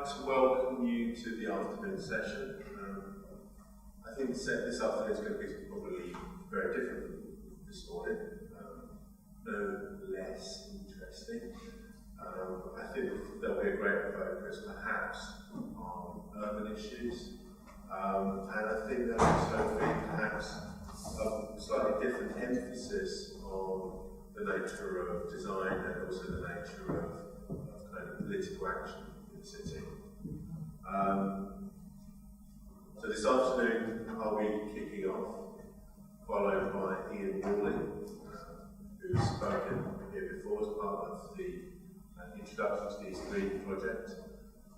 to welcome you to the afternoon session. I think this afternoon is going to be probably very different from this morning, no less interesting. I think there'll be a great focus perhaps on urban issues, and I think there'll also be perhaps a slightly different emphasis on the nature of design and also the nature of kind of political action in the city. So this afternoon I'll be kicking off, followed by Ian Morley, who's spoken here before as part of the introduction to the East Greenwich project,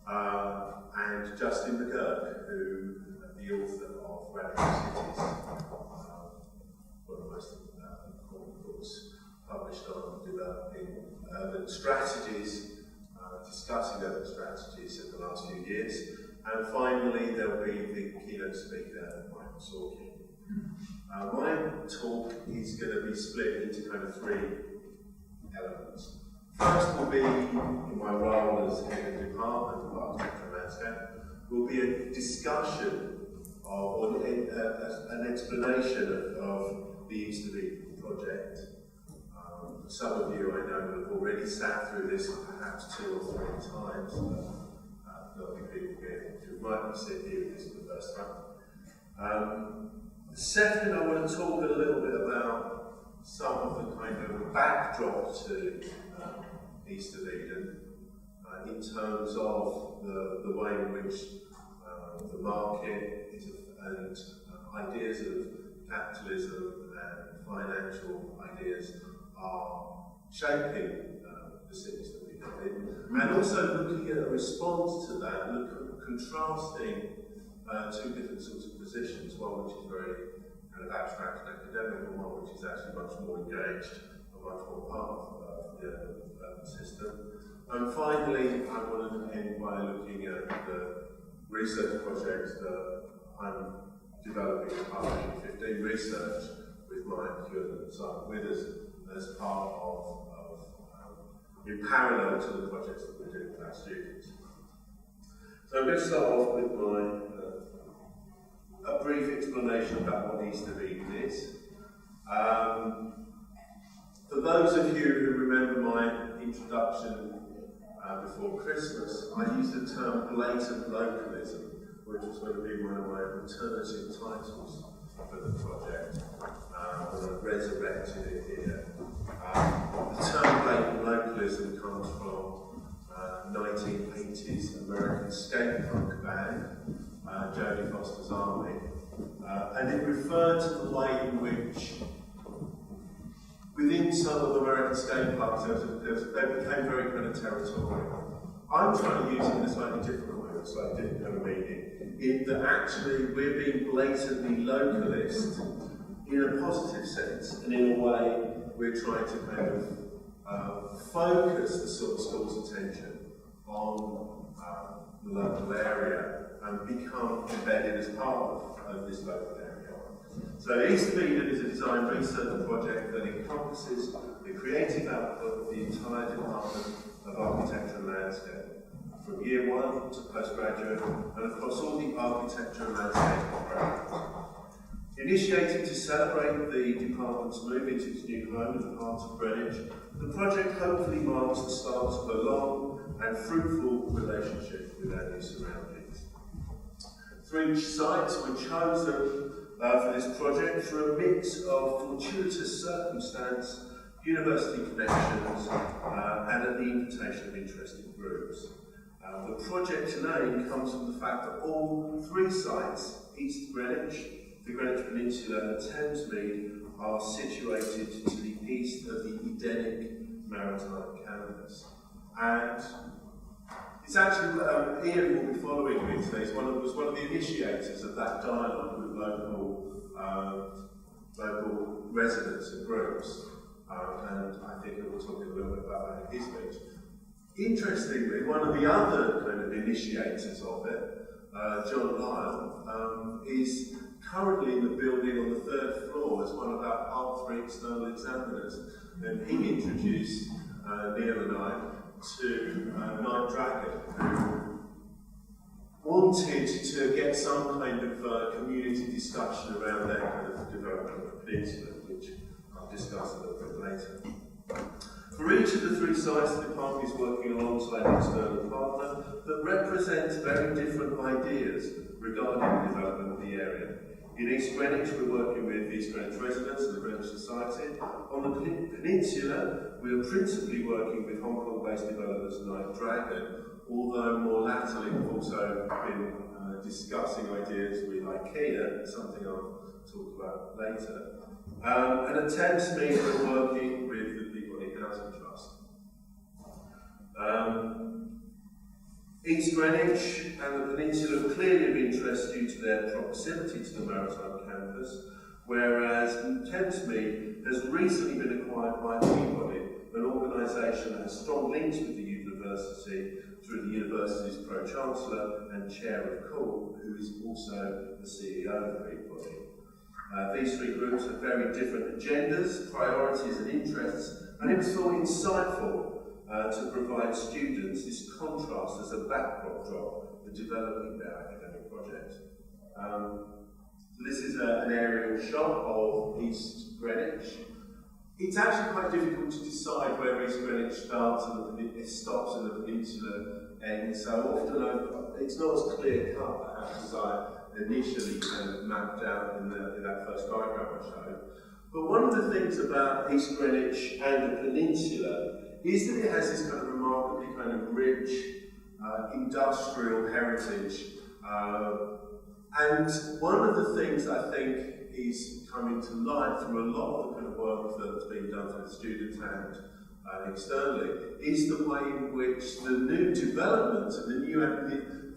and Justin McGurk, who the author of Radical Cities, one of the most important books published on developing urban strategies, discussing urban strategies in the last few years. And finally, there will be the keynote speaker, Michael Sorkin. My talk is going to be split into kind of three elements. First will be, in my role as head of the Department of Architecture and Landscape, will be a discussion of, or an explanation of the East of Eden project. Some of you I know have already sat through this perhaps 2 or 3 times. There'll be people here who might be sitting here with this for the first time. Second, I want to talk a little bit about some of the kind of backdrop to East of Eden in terms of the way in which the market is, and ideas of capitalism and financial ideas are shaping the cities that we live in, and also looking at a response to that, contrasting 2 different sorts of positions, one which is very kind of abstract and academic, and one which is actually much more engaged and much more part of the urban system. And finally, I want to end by looking at the research project that I'm developing as part of 15 research with Mike Hewitt with us as part of in parallel to the projects that we're doing with our students. So I'm going to start off with a brief explanation about what East of Eden is. For those of you who remember my introduction before Christmas, I used the term blatant localism, which was going to be one of my alternative titles for the project. I've resurrected it here. The term blatant localism comes from 1980s American skate punk band, Jodie Foster's Army, and it referred to the way in which within some of the American skate parks they became very kind of territorial. I'm trying to use it in a slightly different way, a slightly different kind of meaning, in that actually we're being blatantly localist in a positive sense, and in a way we're trying to kind of focus the sort of school's attention on the local area and become embedded as part of this local area. So East of Eden is a design research project that encompasses the creative output of the entire Department of Architecture and Landscape, from year 1 to postgraduate, and across all the architecture and landscape programs. Initiated to celebrate the department's move into its new home in the heart of Greenwich, the project hopefully marks the start of a long and fruitful relationship with our new surroundings. 3 sites were chosen for this project through a mix of fortuitous circumstance, university connections, and at the invitation of interested groups. The project name comes from the fact that all 3 sites, East Greenwich, the Greenwich Peninsula and Thamesmead, are situated to the east of the Edenic maritime campus. And it's actually, Ian will be following me today, was one of the initiators of that dialogue with local residents and groups, and I think he will talk a little bit about that in his speech. Interestingly, one of the other kind of initiators of it, John Lyle, is currently in the building on the 3rd floor as one of our Part 3 external examiners, and he introduced Neil and I to Night Dragon, who wanted to get some kind of community discussion around that kind of development of the peninsula, which I'll discuss a little bit later. For each of the three sites, the department is working alongside an external partner that represents very different ideas regarding the development of the area. In East Greenwich, we're working with East Greenwich residents and the Greenwich Society. On the peninsula, we are principally working with Hong Kong-based developers Nic Clear, although more latterly we've also been discussing ideas with IKEA, something I'll talk about later. And at Thamesmead, we're working with the Peabody Housing Trust. East Greenwich and the peninsula are clearly of interest due to their proximity to the maritime campus, whereas Thamesmead has recently been acquired by Peabody, an organisation that has strong links with the university through the university's Pro-Chancellor and Chair of COUL, who is also the CEO of Peabody. These three groups have very different agendas, priorities and interests, and it was thought insightful to provide students this contrast as a backdrop for developing their academic project. This is an aerial shot of East Greenwich. It's actually quite difficult to decide where East Greenwich starts and it stops and the peninsula ends, so often it's not as clear cut perhaps as I initially kind of mapped out in that first diagram I showed. But one of the things about East Greenwich and the peninsula is that it has this kind of remarkably kind of rich industrial heritage. And one of the things I think is coming to light through a lot of the kind of work that's being done for the students and externally is the way in which the new developments and the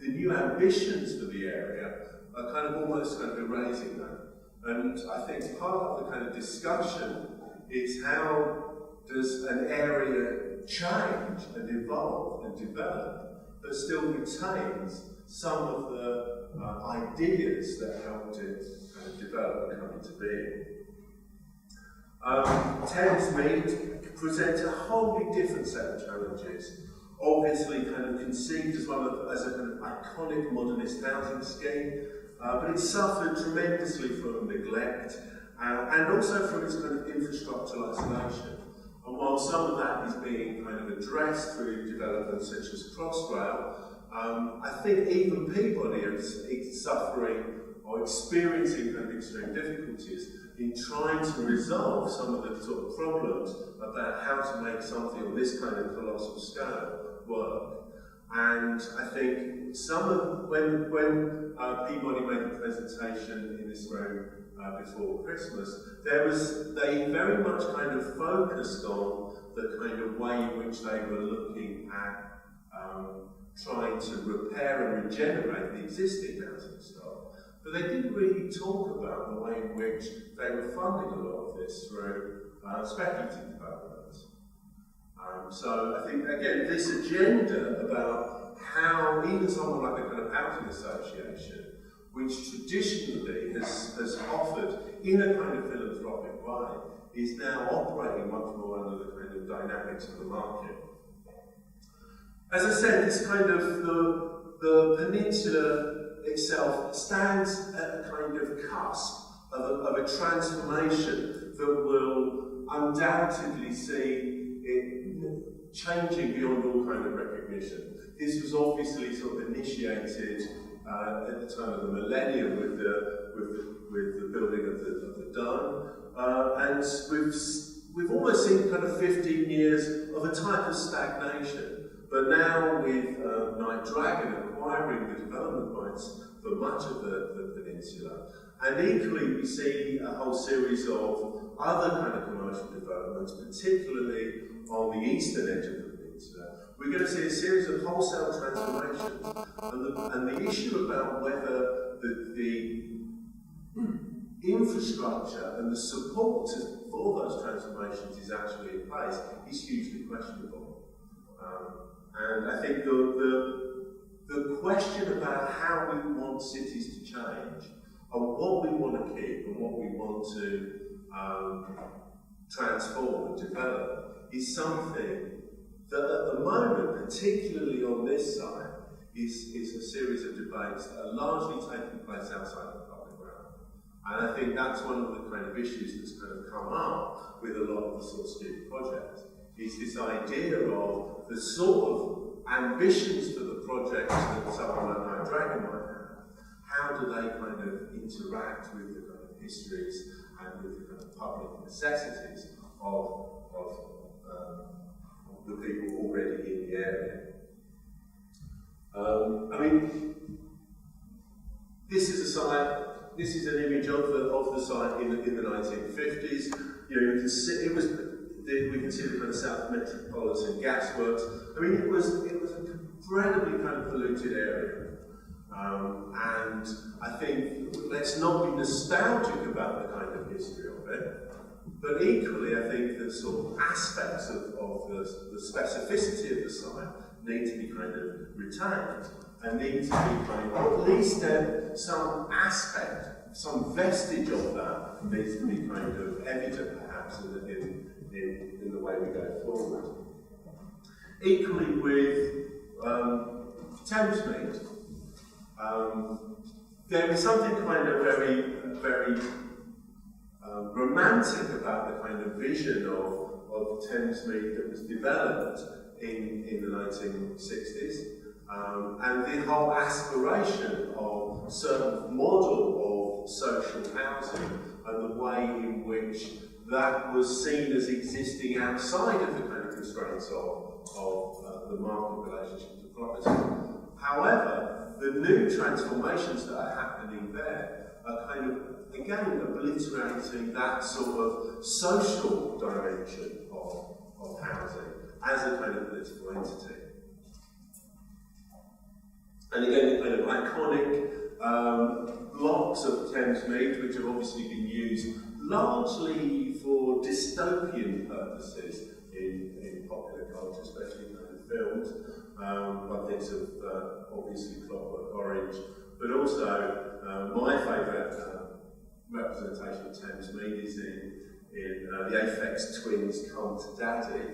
new ambitions for the area are kind of almost kind of erasing that. And I think part of the kind of discussion is how does an area change and evolve and develop, but still retains some of the ideas that helped it kind of develop and come into being. Thamesmead presents a wholly different set of challenges, obviously kind of conceived as a kind of iconic modernist housing scheme, but it suffered tremendously from neglect and also from its kind of infrastructural isolation. And while some of that is being kind of addressed through developments such as Crossrail, I think even Peabody is suffering or experiencing kind of extreme difficulties in trying to resolve some of the sort of problems about how to make something on this kind of colossal scale work. And I think when Peabody made a presentation in this room before Christmas, they very much kind of focused on the kind of way in which they were looking at trying to repair and regenerate the existing housing stock. But they didn't really talk about the way in which they were funding a lot of this through speculative developments. So I think, again, this agenda about how even someone like a kind of housing association, which traditionally has offered in a kind of philanthropic way, is now operating much more under the kind of dynamics of the market. As I said, this kind of the peninsula itself stands at a kind of cusp of a transformation that will undoubtedly see it changing beyond all kind of recognition. This was obviously sort of initiated at the time of the millennium with the building of the dome, and we've almost seen kind of 15 years of a type of stagnation. But now with Night Dragon acquiring the development rights for much of the peninsula, and equally we see a whole series of other kind of commercial developments, particularly on the eastern edge of the peninsula, we're going to see a series of wholesale transformations. And the issue about whether the infrastructure and the support for those transformations is actually in place is hugely questionable. And I think the question about how we want cities to change and what we want to keep and what we want to transform and develop is something that at the moment, particularly on this side, is a series of debates that are largely taking place outside the public realm. And I think that's one of the kind of issues that's kind of come up with a lot of the sort of student projects, is this idea of the sort of ambitions for the projects that someone like My Dragon might have. How do they kind of interact with the kind of histories and with the kind of public necessities of the people already in the area? I mean, this is a site. This is an image of the site in the 1950s. You know, you can see it was. We can see the kind of South Metropolitan gas works. I mean, it was an incredibly kind of polluted area. And I think let's not be nostalgic about the kind of history of it, but equally I think that sort of aspects of the specificity of the site need to be kind of retained and need to be kind of, or at least some aspect, some vestige of that needs to be kind of evident perhaps in the way we go forward. Equally with Thamesmead, there is something kind of very, very romantic about the kind of vision of Thamesmead that was developed in the 1960s, and the whole aspiration of a certain model of social housing and the way in which that was seen as existing outside of the kind of constraints of the market relationship to property. However, the new transformations that are happening there are kind of, again, obliterating that sort of social dimension of housing as a kind of political entity. And again, the kind of iconic blocks of Thamesmead, which have obviously been used largely for dystopian purposes in popular culture, especially in films. One thinks of obviously Clockwork Orange, but also my favourite representation of Thamesmead is in the Aphex Twins' Come to Daddy,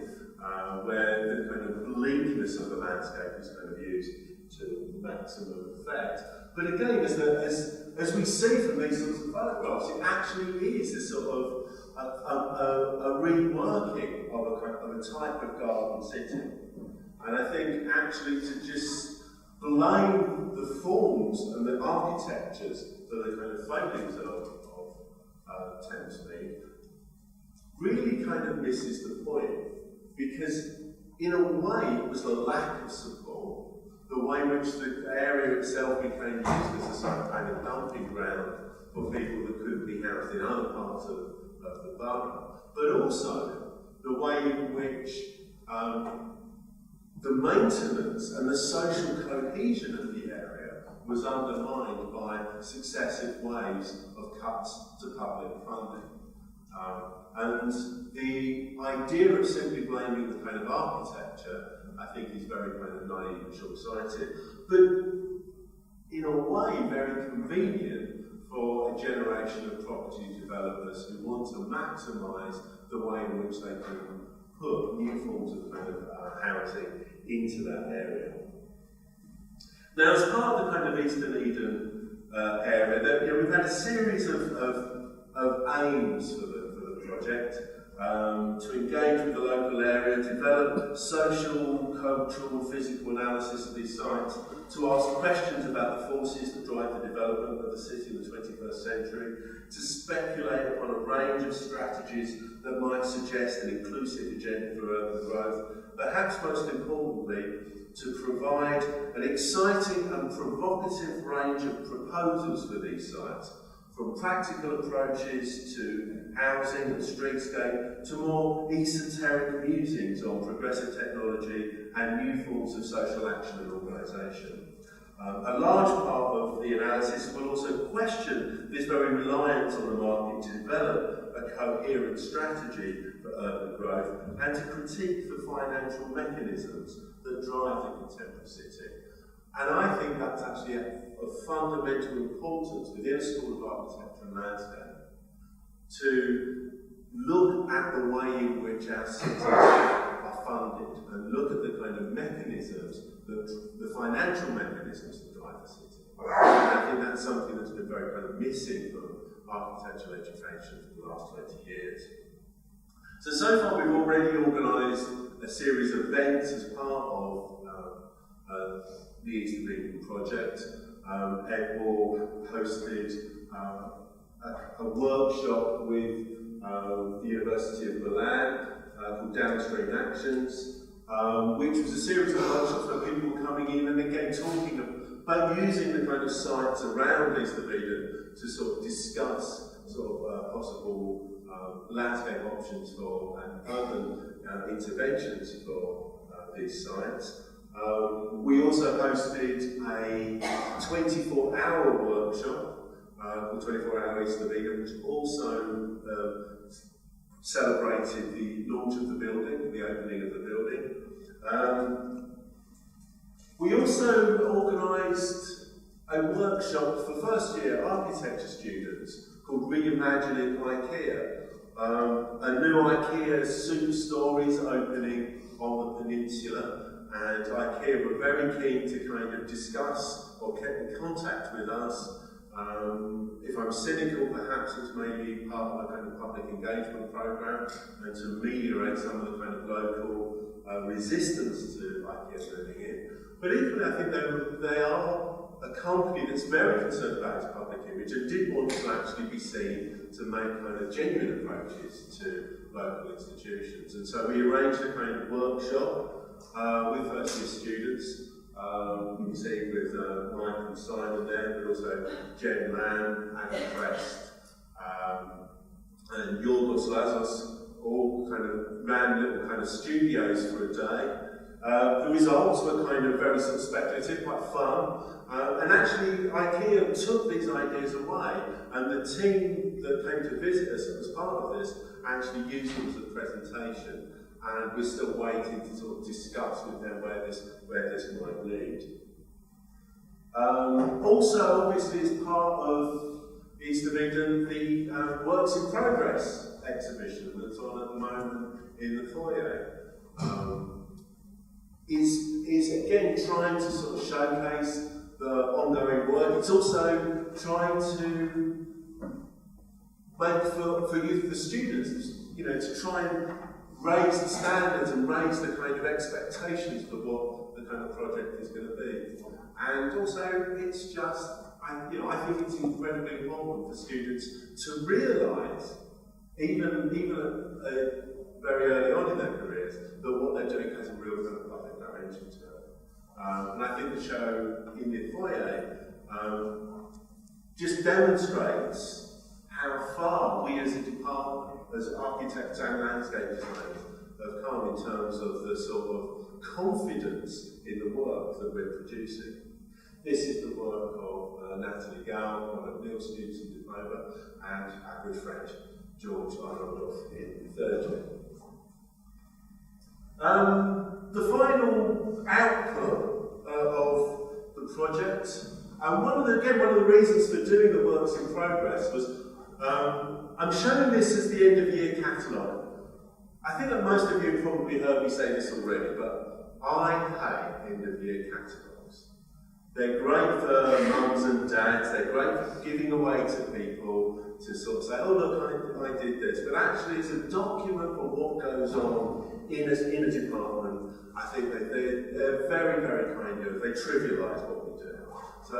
where the kind of bleakness of the landscape is kind of used to maximum effect. But again, as we see from these sorts of photographs, it actually is a sort of a reworking of a type of garden city. And I think actually to just blame the forms and the architectures for the kind of failings of Thamesmead really kind of misses the point, because in a way it was the lack of support, the way in which the area itself became used as a sort of kind of dumping ground for people that couldn't be housed in other parts of the borough, but also the way in which the maintenance and the social cohesion of the area was undermined by successive waves of cuts to public funding. And the idea of simply blaming the kind of architecture, I think, is very kind of naive and short-sighted, but in a way very convenient for a generation of property developers who want to maximise the way in which they can put new forms of kind of housing into that area. Now, as part of the kind of Eastern Eden area, we've had a series of aims for the project, to engage with the local area, develop social, cultural, physical analysis of these sites, to ask questions about the forces that drive the development of the city in the 21st century, to speculate upon a range of strategies that might suggest an inclusive agenda for urban growth, perhaps most importantly, to provide an exciting and provocative range of proposals for these sites, from practical approaches to housing and streetscape, to more esoteric musings on progressive technology and new forms of social action and organisation. A large part of the analysis will also question this very reliance on the market to develop a coherent strategy for urban growth and to critique the financial mechanisms that drive the contemporary city. And I think that's actually of fundamental importance within a school of architecture and landscape, to look at the way in which our cities are funded and look at the kind of mechanisms that the financial mechanisms that drive the city. And I think that's something that's been very kind of missing from architectural education for the last 20 years. So far we've already organised a series of events as part of the East Greenwich project. Edward hosted a workshop with the University of Milan called Downstream Actions, which was a series of workshops where people were coming in and again talking about using the kind of sites around East Greenwich to sort of discuss sort of possible landscape options for and urban interventions for these sites. We also hosted a 24-hour workshop called 24-Hour East Greenwich, which also celebrated the launch of the building, the opening of the building. We also organised a workshop for first-year architecture students called Reimagining IKEA. A new IKEA Soup Stories opening on the peninsula, and IKEA were very keen to kind of discuss or get in contact with us. If I'm cynical, perhaps it's maybe part of a kind of public engagement program and to ameliorate some of the kind of local resistance to IKEA moving in. But equally, I think they are a company that's very concerned about its public image and did want to actually be seen to make kind of genuine approaches to local institutions. And so we arranged a kind of workshop with first-year students. You can see with Mike and Simon there, but also Jen Lamb, Anna Crest, and Yorgos Lazos, all kind of ran little kind of studios for a day. The results were kind of very sort of speculative, quite fun, and actually IKEA took these ideas away, and the team that came to visit us as part of this actually used them as a presentation, and we're still waiting to sort of discuss with them where this might lead. Also, obviously, as part of East of Eden, the Works in Progress exhibition that's on at the moment in the foyer. Is again trying to sort of showcase the ongoing work. It's also trying to make for youth, the students, to try and raise the standards and raise the kind of expectations for what the kind of project is going to be. And also, it's just, I think it's incredibly important for students to realise, even very early on in their careers, that what they're doing has a real kind of public dimension to it. And I think the show in the foyer just demonstrates how far we as a department, as architects and landscape designers, have come in terms of the sort of confidence in the work that we're producing. This is the work of Natalie Gow, one of Neil's students in diploma, and our good friend George Arnold in third year. The final output of the project, and one of the reasons for doing the Works in Progress was, I'm showing this as the end of year catalogue. I think that most of you have probably heard me say this already, but I hate end of year catalogues. They're great for mums and dads, they're great for giving away to people to sort of say, oh look, I did this. But actually it's a document for what goes on in a department. I think they're very, very kind of, they trivialise what we do. So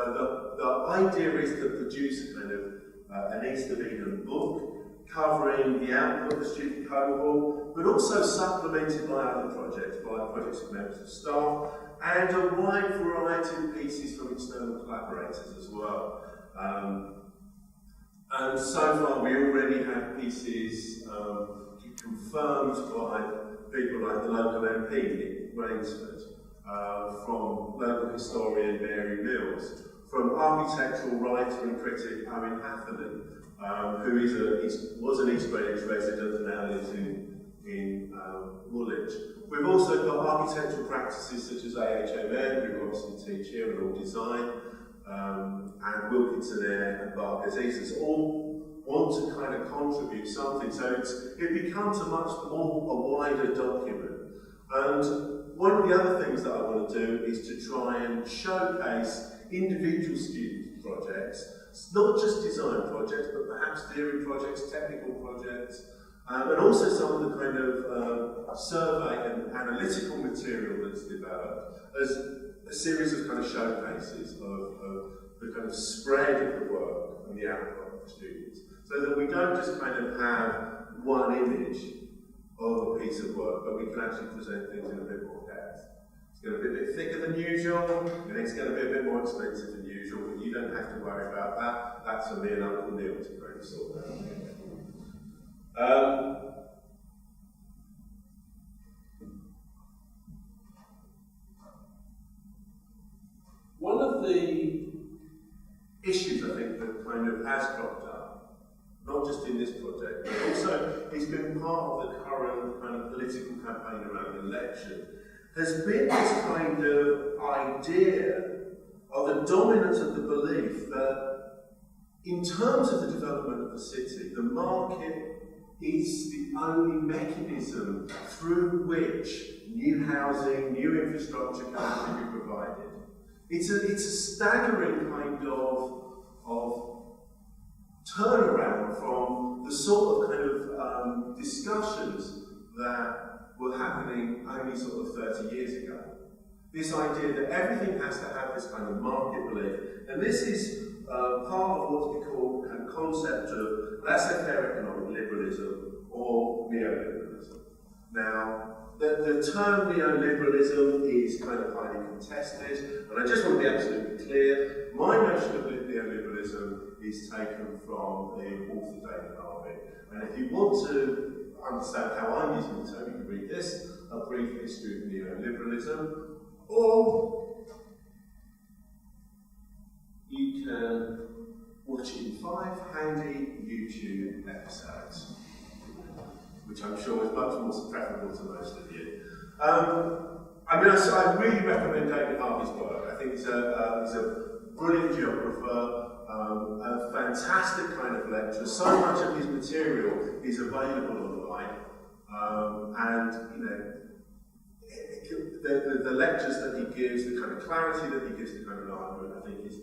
the idea is to produce a kind of an East of Eden book covering the output of the student cohort, but also supplemented by other projects, by projects of members of staff, and a wide variety of pieces from external collaborators as well. And so far we already have pieces confirmed by people like the local MP, Nick Rainsford, from local historian Mary Mills, from architectural writer and critic Owen Hatherley, who was an East Greenwich resident and now lives in Woolwich. We've also got architectural practices such as AHMN, who obviously teach here, and All Design, and Wilkinson Air and Barker's East, all want to kind of contribute something. So it becomes a much more a wider document. And one of the other things that I want to do is to try and showcase individual student projects, not just design projects, but perhaps theory projects, technical projects, and also some of the kind of survey and analytical material that's developed as a series of kind of showcases of the kind of spread of the work and the output of the students, so that we don't just kind of have one image of a piece of work, but we can actually present things in a bit more depth. It's going to be a bit thicker than usual, and it's going to be a bit more expensive than usual, but you don't have to worry about that. That's for me and Uncle Neil to kind of sort out. One of the issues, I think, that kind of has cropped up, not just in this project, but also it's been part of the current kind of political campaign around election, has been this kind of idea of the dominance of the belief that in terms of the development of the city, the market is the only mechanism through which new housing, new infrastructure can actually be provided. It's a staggering kind of turnaround from the sort of kind of discussions that were happening only sort of 30 years ago. This idea that everything has to have this kind of market belief. And this is part of what we call a concept of laissez-faire economic liberalism or neoliberalism. Now, the term neoliberalism is kind of highly contested, and I just want to be absolutely clear. My notion of neoliberalism is taken from the author David Harvey. And if you want to understand how I'm using the term, you can read this, A Brief History of Neoliberalism, or you can watch it in 5 handy YouTube episodes, which I'm sure is much more preferable to most of you. I really recommend David Harvey's work. I think he's a brilliant geographer, a fantastic kind of lecturer. So much of his material is available online, and you know, the lectures that he gives, the kind of clarity that he gives to kind of argument, I think is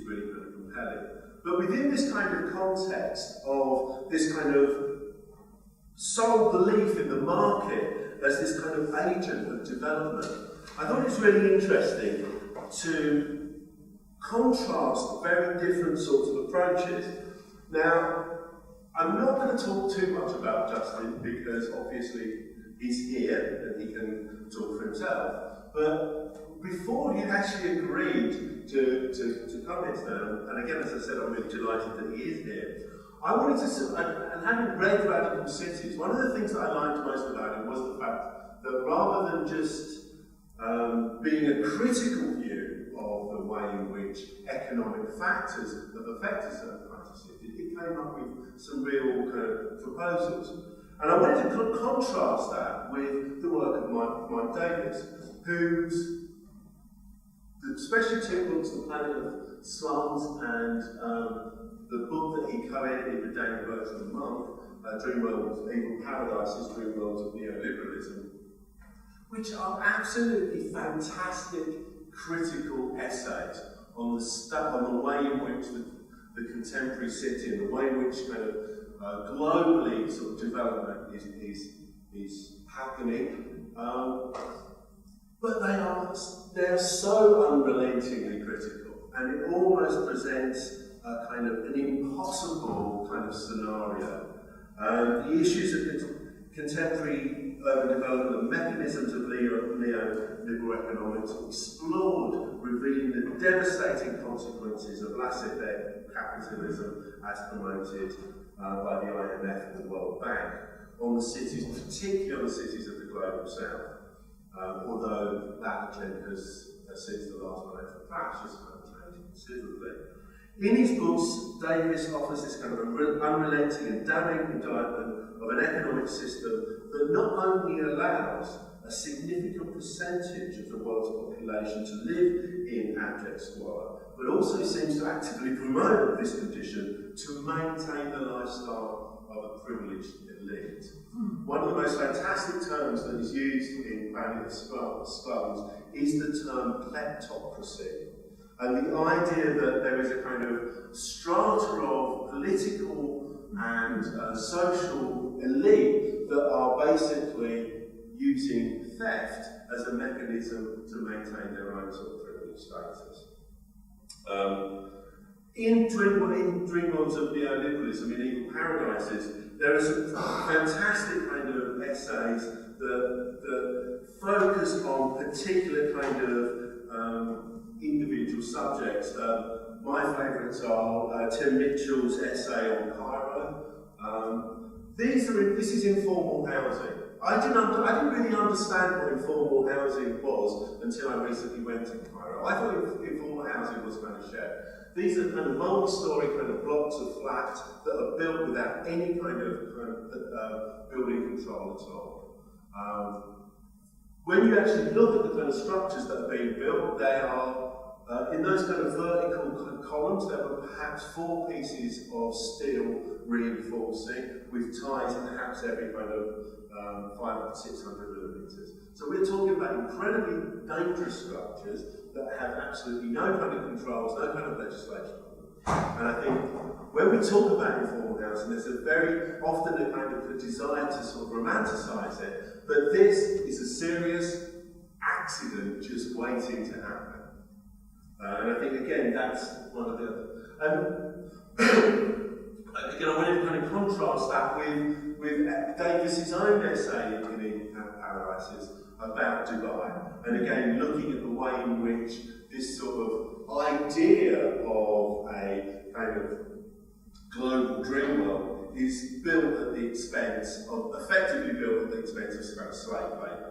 really kind of compelling. But within this kind of context of this kind of sole belief in the market as this kind of agent of development, I thought it was really interesting to contrast very different sorts of approaches. Now, I'm not going to talk too much about Justin because obviously he's here and he can talk for himself. But before he actually agreed to come here today, and again, as I said, I'm really delighted that he is here. I wanted to, and having read Radical Cities, one of the things that I liked most about it was the fact that rather than just being a critical view of the way in which economic factors have affected certain kinds of cities, it came up with some real kind of proposals. And I wanted to contrast that with the work of Mike Davis, whose especially 2 books, The Planet of Slums and the book that he co-edited with David Bertrand Monk, Dreamworlds, Evil Paradises, Dreamworlds of Neoliberalism, which are absolutely fantastic critical essays on the way in which the contemporary city and the way in which kind of globally sort of development is happening. But they are so unrelentingly critical, and it almost presents a kind of an impossible kind of scenario. The issues of contemporary urban development and mechanisms of neoliberal economics are explored, revealing the devastating consequences of laissez-faire capitalism as promoted by the IMF and the World Bank on the cities, particularly on the cities of the global south. Although that agenda has, since the last financial crash, has changed considerably. In his books, Davis offers this kind of unrelenting and damning indictment of an economic system that not only allows a significant percentage of the world's population to live in abject squalor, but also seems to actively promote this condition to maintain the lifestyle of a privileged elite. One of the most fantastic terms that is used in planning of slums is the term kleptocracy. And the idea that there is a kind of strata of political and social elite that are basically using theft as a mechanism to maintain their own sort of privileged status. In Dreamworlds of Neoliberalism, in Evil Paradises, there are some fantastic kind of essays that focus on particular kind of individual subjects. My favourites are Tim Mitchell's essay on Cairo. This is informal housing. I didn't really understand what informal housing was until I recently went to Cairo. I thought informal housing was kind of shared. These are kind of multi-storey kind of blocks of flats that are built without any kind of building control at all. When you actually look at the kind of structures that are being built, they are in those kind of vertical columns. There were perhaps 4 pieces of steel reinforcing with ties perhaps every kind of 500 to 600 millimetres. So we're talking about incredibly dangerous structures that have absolutely no kind of controls, no kind of legislation on them. And I think when we talk about informal housing, there's a very often a kind of a desire to sort of romanticise it, but this is a serious accident just waiting to happen. And I think again that's one of the. Again, I want to kind of contrast that with Davis's own essay in Evil Paradises about Dubai, and again looking at the way in which this sort of idea of a kind of global dream world is built at the expense of, effectively built at the expense of kind of slave labour.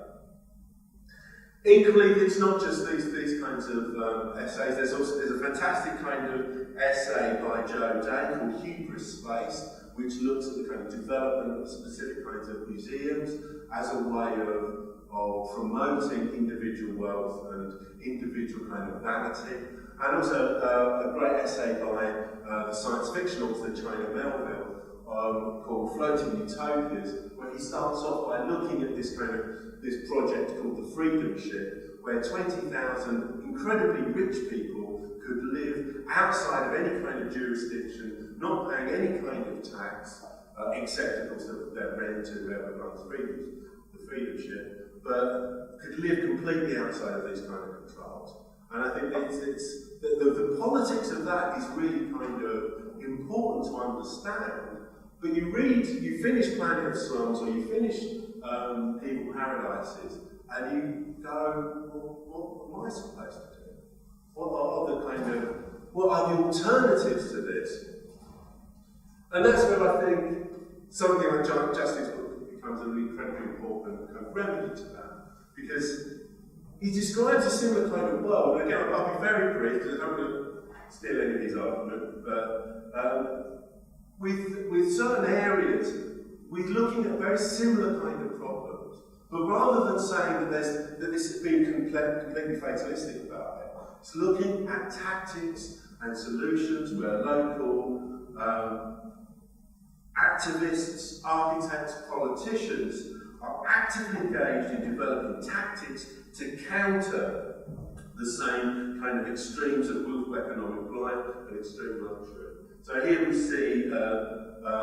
Equally, it's not just these kinds of essays. There's a fantastic kind of essay by Joe Day called Hubris Space, which looks at the kind of development of specific kinds of museums as a way of promoting individual wealth and individual kind of vanity. And also a great essay by the science fiction author China Melville called Floating Utopias, where he starts off by looking at this project called the Freedom Ship, where 20,000 incredibly rich people could live outside of any kind of jurisdiction, not paying any kind of tax, except of course their rent to whoever runs the Freedom Ship, but could live completely outside of these kind of controls. And I think it's the politics of that is really kind of important to understand. But you finish Planet of Slums, or you finish Evil Paradises, and you go, well, what am I supposed to do? What are the alternatives to this? And that's where I think something like Justin's book becomes an incredibly important kind of remedy to that. Because he describes a similar kind of world, and again, I'll be very brief because I don't want to steal any of his argument, but with certain areas, we're looking at very similar kind of problems. But rather than saying that this has been completely fatalistic about it, it's looking at tactics and solutions where local activists, architects, politicians are actively engaged in developing tactics to counter the same kind of extremes of brutal economic life and extreme luxury. So here we see a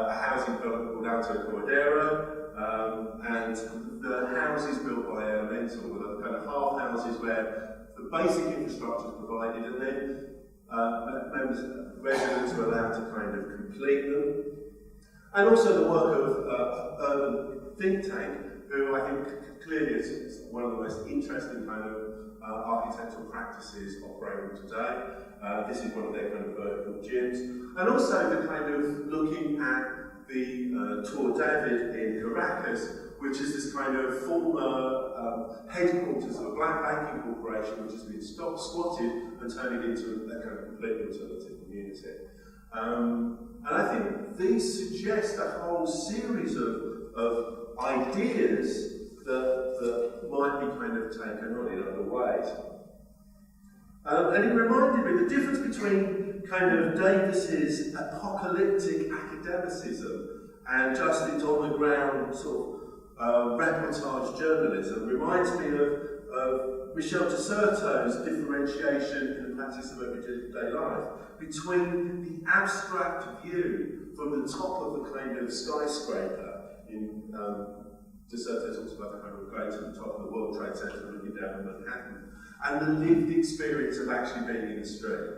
housing development called Alto Corredero, and the houses built by Elemental were kind of half houses where the basic infrastructure is provided, and then residents were allowed to kind of complete them. And also the work of Urban Think Tank, who I think clearly is one of the most interesting kind of architectural practices operating today. This is one of their kind of vertical gyms. And also the kind of looking at the Tour David in Caracas, which is this kind of former headquarters of a black banking corporation which has been squatted and turned it into a kind of completely alternative community. And I think these suggest a whole series of ideas that might be kind of taken on in other ways. And it reminded me the difference between kind of Davis's apocalyptic academicism and just its on-the-ground sort of reportage journalism reminds me of Michel de Certeau's differentiation in the practice of everyday life between the abstract view from the top of the kind of skyscraper in de Certeau talks about the kind of going to the top of the World Trade Center looking down on Manhattan, and the lived experience of actually being in the street.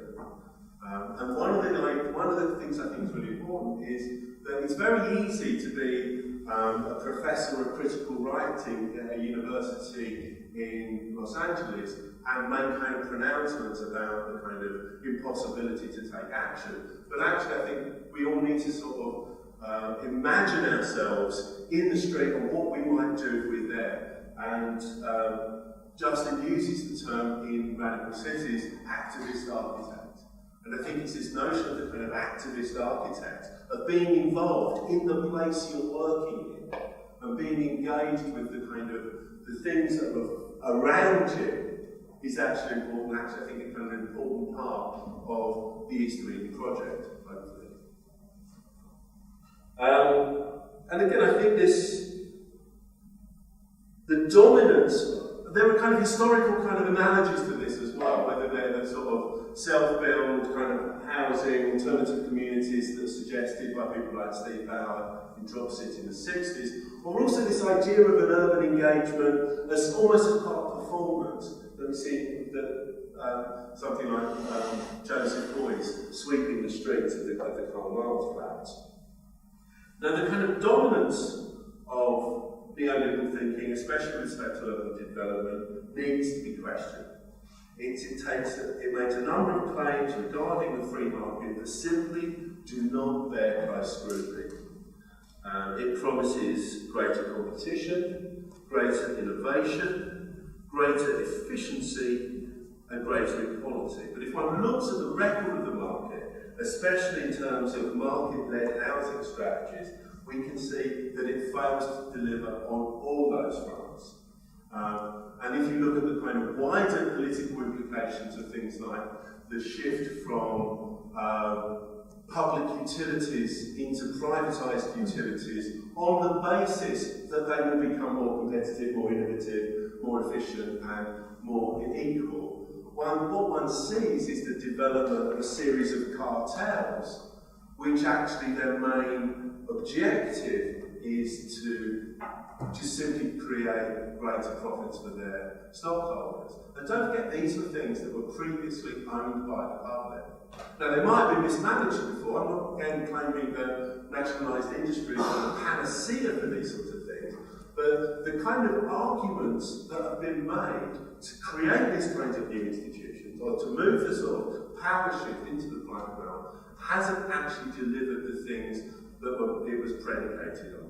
And one of the things I think is really important is that it's very easy to be a professor of critical writing at a university in Los Angeles and make kind of pronouncements about the kind of impossibility to take action. But actually, I think we all need to sort of imagine ourselves in the street and what we might do if we're there. And Justin uses the term in Radical Cities, activist architect. And I think it's this notion of the kind of activist architect, of being involved in the place you're working in, and being engaged with the kind of the things that are around you is actually important. Actually, I think it's kind of an important part of the East Greenwich project, hopefully. And again, I think the dominance, there are kind of historical kind of analogies to this as well, whether they're the sort of self-build kind of housing, alternative communities that are suggested by people like Steve Bauer in Drop City in the 60s, or also this idea of an urban engagement as almost as part of performance that we see that something like Joseph Boyce sweeping the streets of the Karl Marx flats. Now, the kind of dominance of neoliberal thinking, especially with respect to urban development, needs to be questioned. It makes a number of claims regarding the free market that simply do not bear close scrutiny. It promises greater competition, greater innovation, greater efficiency, and greater equality. But if one looks at the record of the market, especially in terms of market-led housing strategies, we can see that it fails to deliver on all those fronts. And if you look at the kind of wider political implications of things like the shift from public utilities into privatised utilities on the basis that they will become more competitive, more innovative, more efficient and more equal, what one sees is the development of a series of cartels which actually their main objective is to just simply create greater profits for their stockholders. And don't forget, these were things that were previously owned by the public. Now, they might have been mismanaged before. I'm not again claiming that nationalised industry is a panacea for these sorts of things, but the kind of arguments that have been made to create these kinds of new institutions, or to move the sort of power shift into the private realm, hasn't actually delivered the things that it was predicated on.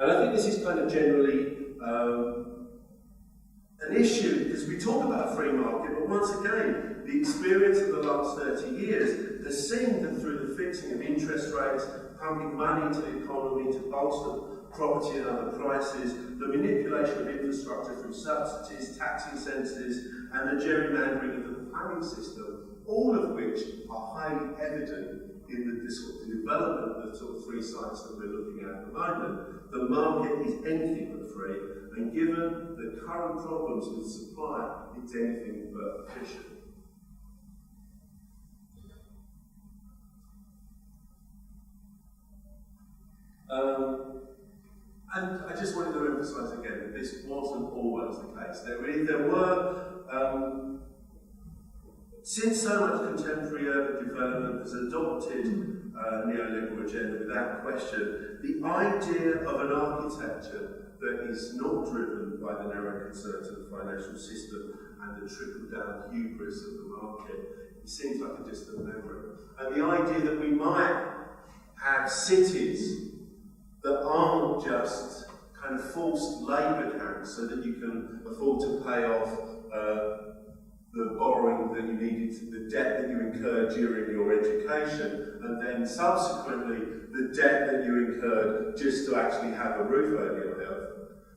And I think this is kind of generally an issue, because we talk about a free market, but once again, the experience of the last 30 years has seen that through the fixing of interest rates, pumping money into the economy to bolster property and other prices, the manipulation of infrastructure through subsidies, tax incentives, and the gerrymandering of the planning system, all of which are highly evident in the sort of development of the sort of three sites that we're looking at the moment. The market is anything but free, and given the current problems with supply, it's anything but efficient. And I just wanted to emphasise again that this wasn't always the case. There were since so much contemporary urban development has adopted neoliberal agenda without question, the idea of an architecture that is not driven by the narrow concerns of the financial system and the trickle-down hubris of the market, it seems like a distant memory. And the idea that we might have cities that aren't just kind of forced labour camps so that you can afford to pay off the borrowing that you needed, the debt that you incurred during your education, and then subsequently the debt that you incurred just to actually have a roof over your head.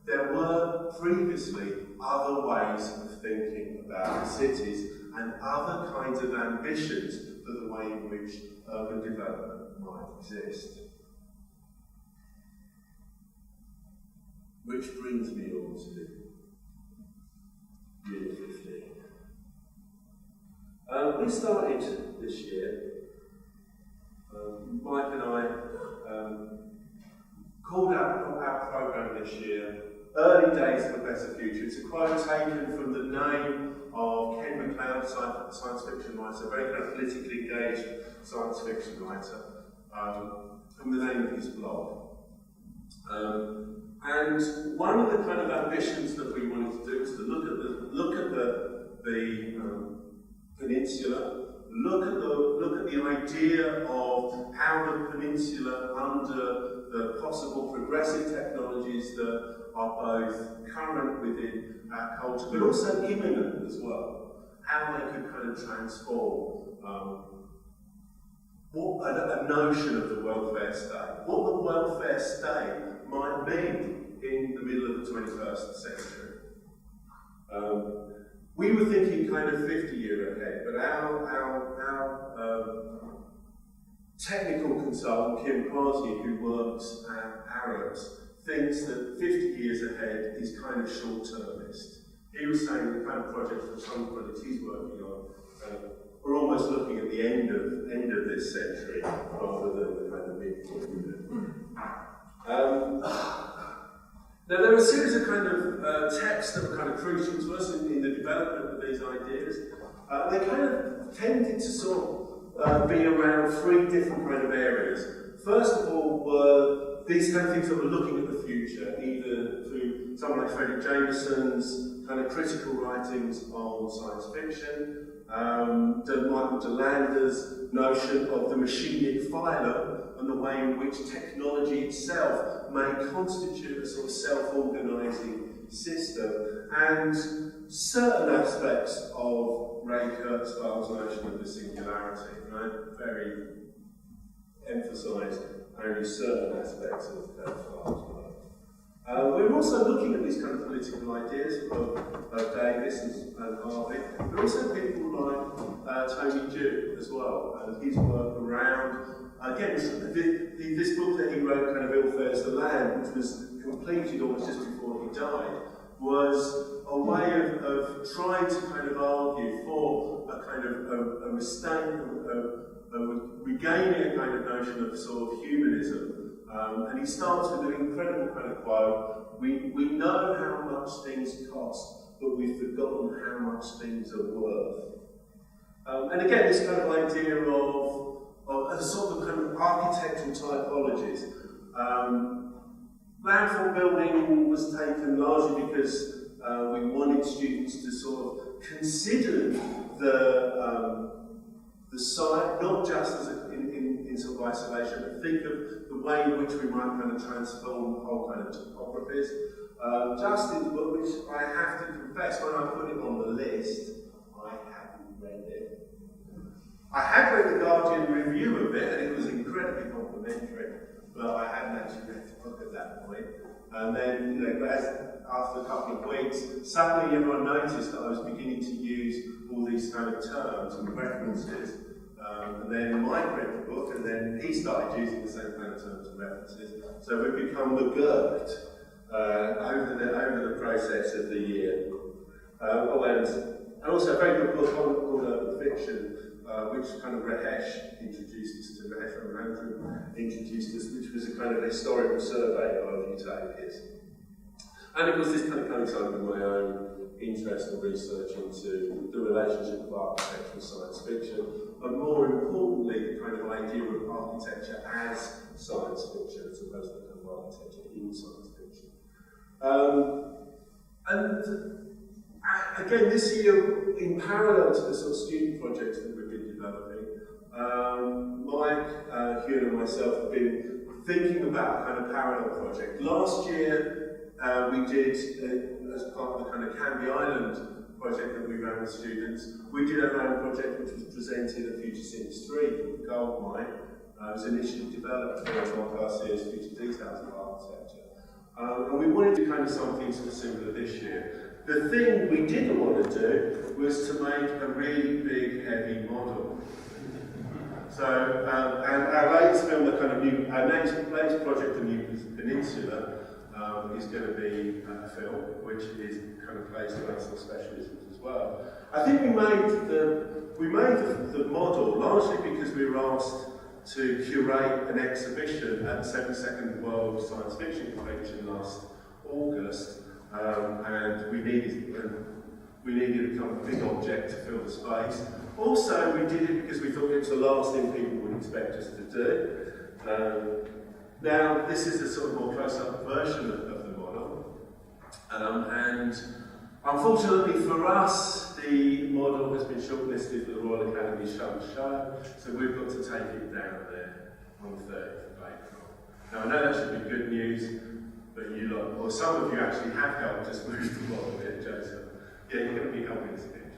There were previously other ways of thinking about the cities and other kinds of ambitions for the way in which urban development might exist. which brings me on to year 15. We started this year, Mike and I called out our programme this year, Early Days of a Better Future. It's a quote taken from the name of Ken MacLeod, science fiction writer, a very kind of politically engaged science fiction writer, from the name of his blog. And one of the kind of ambitions that we wanted to do was to look at the peninsula, look at the idea of how the peninsula, under the possible progressive technologies that are both current within our culture, but also imminent as well, how they could kind of transform a notion of the welfare state, what the welfare state might mean in the middle of the 21st century. We were thinking kind of 50 years ahead, but our technical consultant, Kim Crosby, who works at Arabs, thinks that 50 years ahead is kind of short-termist. He was saying the kind of projects that some projects he's working on we're almost looking at the end of this century rather than the kind of mid-40s. Now there are a series of kind of texts that were kind of crucial to us in the development of these ideas. They kind of tended to sort of be around three different kind of areas. First of all were these kind of things that were looking at the future, either through someone like Frederick Jameson's kind of critical writings on science fiction, Michael DeLander's notion of the machinic phylum and the way in which technology itself may constitute a sort of self-organising system, and certain aspects of Ray Kurzweil's notion of the singularity, right? Very emphasised only certain aspects of Kurzweil's work. We're also looking at these kind of political ideas of Davis and Harvey, but also people like Tony Dew as well, and his work around, again, this book that he wrote, kind of Ill Fares the Land, which was completed almost just before he died, was a way of trying to kind of argue for a kind of a mistake, regaining a kind of notion of sort of humanism. And he starts with an incredible kind of quote: we know how much things cost, but we've forgotten how much things are worth. And again, this kind of idea of a sort of kind of architectural typologies. Landfill building was taken largely because we wanted students to sort of consider the site not just as in sort of isolation, but think of the way in which we might kind of transform whole kind of topographies. Justin's book, which I have to confess, when I put it on the list, I haven't read it. I had read the Guardian review of it, and it was incredibly complimentary, but I hadn't actually read the book at that point. And then, after a couple of weeks, suddenly everyone noticed that I was beginning to use all these kind of terms and references. And then Mike read the book, and then he started using the same kind of terms and references. So we've become McGurked over the process of the year. And also a very good book called Urban Fiction, which kind of Rehesh introduced us to, Rehesh from Andrew introduced us, which was a kind of historical survey of utopias. And of course this kind of coincided with my own interest and research into the relationship of architecture and science fiction, and more importantly, the kind of idea of architecture as science fiction, as opposed to the kind of architecture in science fiction. And again, this year, in parallel to the sort of student projects that we've been developing, Mike, Hugh and myself have been thinking about a kind of parallel project. Last year, we did, as part of the kind of Canby Island project that we ran with students, we did our own project which was presented at Future Sims 3 called The Gold Mine. It was initially developed for one of our series, Future Details of Architecture. And we wanted to do kind of something sort of similar this year. The thing we didn't want to do was to make a really big, heavy model. So, and our latest film, our latest project, The New Peninsula, is going to be a film, which is kind of plays to our sort of specialisms as well. I think we made the model largely because we were asked to curate an exhibition at the 72nd World Science Fiction Convention last August, and we needed a kind of big object to fill the space. Also, we did it because we thought it was the last thing people would expect us to do. Now, this is a sort of more close-up version of the model, and unfortunately for us, the model has been shortlisted for the Royal Academy Show, so we've got to take it down there on the 30th of April. Now, I know that should be good news, but you lot, or some of you actually have helped us move the model here, Joseph. Yeah, you're going to be helping us again,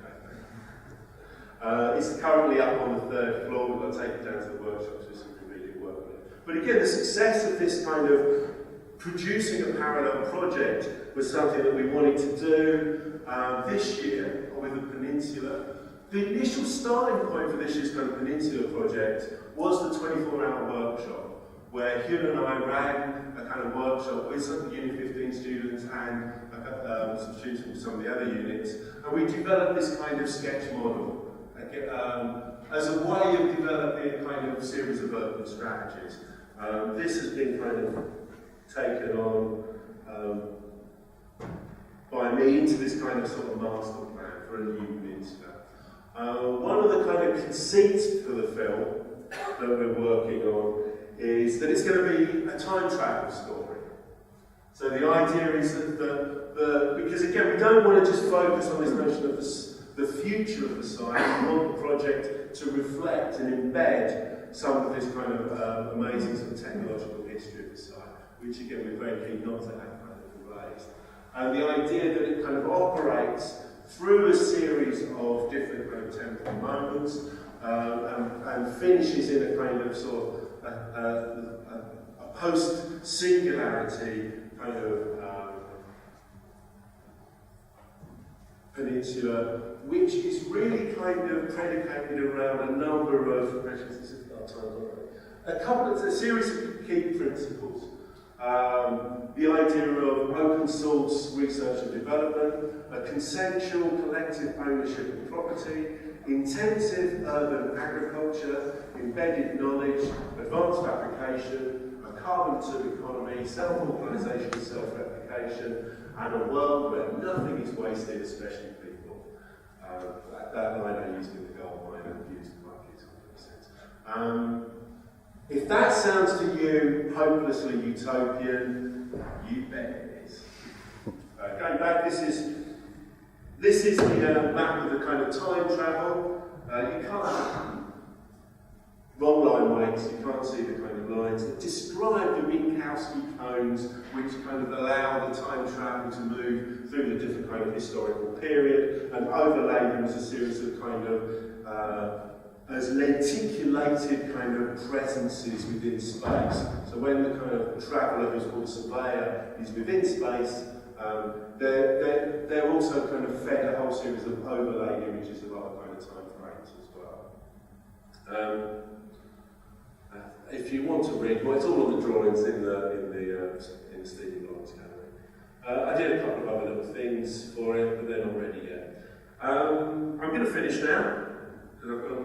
Joseph. It's currently up on the 3rd floor. We've got to take it down to the workshops with some immediate work on it. But again, the success of this kind of producing a parallel project was something that we wanted to do this year with the Peninsula. The initial starting point for this year's kind of Peninsula project was the 24-hour workshop, where Hugh and I ran a kind of workshop with some of the Unit 15 students and some students from some of the other units, and we developed this kind of sketch model as a way of developing a kind of series of urban strategies. This has been kind of taken on by me into this kind of sort of master plan for a new peninsula. One of the kind of conceits for the film that we're working on is that it's going to be a time travel story. So the idea is that because again, we don't want to just focus on this notion of the future of the site. We want the project to reflect and embed some of this kind of amazing sort of technological history of the site, which again we're very keen not to have kind of erased. And the idea that it kind of operates through a series of different kind of temporal moments and finishes in a kind of sort of a post-singularity kind of peninsula, which is really kind of predicated around a number of, a series of key principles. The idea of open source research and development, a consensual collective ownership of property, intensive urban agriculture, embedded knowledge, advanced application, a carbon-2 economy, self-organisation, self-replication, and a world where nothing is wasted, especially people. That line I used in the gold mine and used in my kids' sense. If that sounds to you hopelessly utopian, you bet it is. Going back, this is the map of the kind of time travel. You can't, wrong line weights, you can't see the kind of lines that describe the Minkowski cones, which kind of allow the time travel to move through the different kind of historical period, and overlay them as a series of kind of as lenticulated kind of presences within space. So when the kind of traveller who's called surveyor is within space, they're also kind of fed a whole series of overlaid images of other kind of time frames as well. If you want to read, well, it's all on the drawings in the Stephen Lawrence gallery. I did a couple of other little things for it, but they're not ready yet. I'm going to finish now. I've got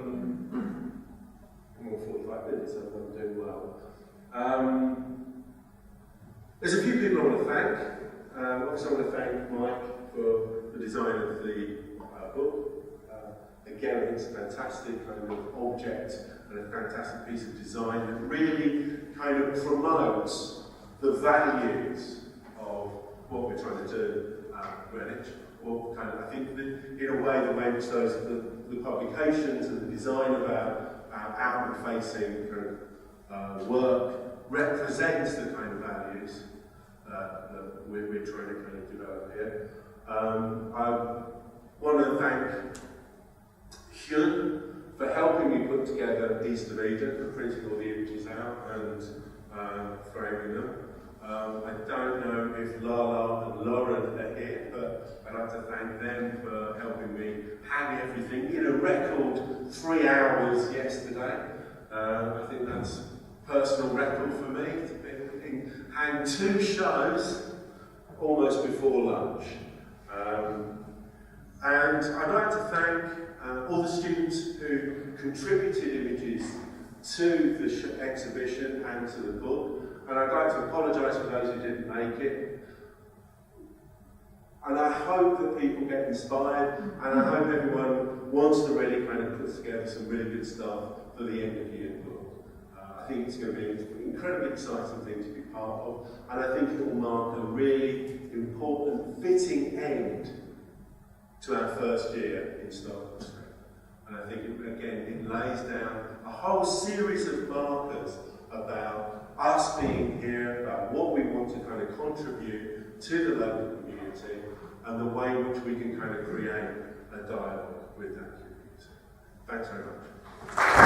more 45 minutes, so I'm doing well. There's a few people I want to thank. Obviously, I want to thank Mike for the design of the book. Again, I think it's a fantastic kind of object and a fantastic piece of design that really kind of promotes the values of what we're trying to do at Greenwich. Or kind of, I think that in a way, the way in which those the publications and the design of our outward-facing kind of work represents the kind of values that we're trying to kind of develop here. I want to thank Hugh for helping me put together East of Eden, for printing all the images out and framing them. I don't know if Lala and Lauren are here, but I'd like to thank them for helping me hang everything in a record 3 hours yesterday. I think that's personal record for me to hang 2 shows almost before lunch. And I'd like to thank all the students who contributed images to the exhibition and to the book. And I'd like to apologise for those who didn't make it. And I hope that people get inspired, and I hope everyone wants to really kind of put together some really good stuff for the end of year book. I think it's going to be an incredibly exciting thing to be part of, and I think it will mark a really important, fitting end to our first year in Stockholm. And I think, it lays down a whole series of markers about us being here, about what we want to kind of contribute to the local community, and the way in which we can kind of create a dialogue with that community. Thanks very much.